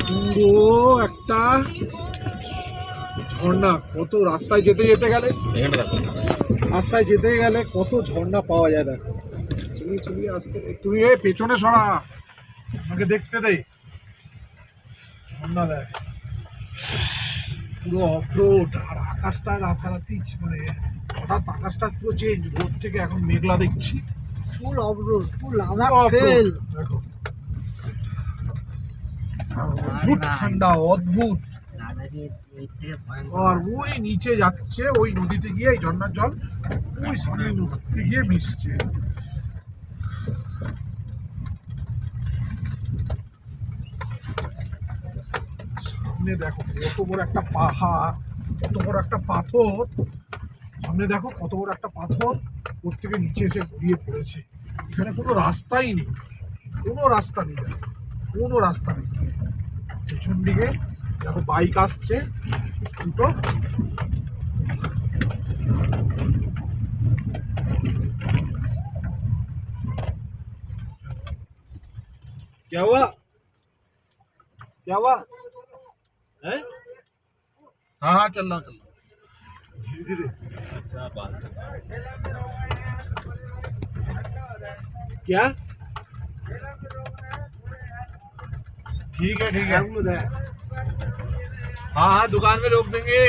পুরো একটা ঝর্ণা। কত রাস্তায় যেতে যেতে গেলে কত ঝর্ণা পাওয়া যায়। দেখো চলিয়ে চলিয়ে আসতে, তুই এ পেছনে সরা, আমাকে দেখতে দে। ঝর্ণা দেখ, পুরো অফরোড। আর আকাশটা রাতারাতি মানে হঠাৎ আকাশটা পুরো চেঞ্জ, রোদ থেকে এখন মেঘলা দেখছি। ফুল অফরোড, ফুল লাদাখ off-road, ট্রেল। দেখো অদ্ভুত ঠান্ডা, অদ্ভুত। আর ওই নিচে যাচ্ছে, ওই নদীতে গিয়ে এই ঝর্ণার জল ওই সামনে নদীতে গিয়ে মিশছে। সামনে দেখো কত বড় একটা পাহাড়, কত বড় একটা পাথর। সামনে দেখো কত বড় একটা পাথর ওর থেকে নিচে এসে গড়িয়ে পড়েছে। এখানে কোনো রাস্তাই নেই, কোনো রাস্তা নেই, কোনো রাস্তা নেই। পেছন দিকে দেখো বাইক আসছে দুটো। क्या हुआ, क्या हुआ है? हाँ हाँ चल रहा धीरे धीरे। अच्छा बात क्या? ठीक है हाँ हाँ दुकान में रोक देंगे।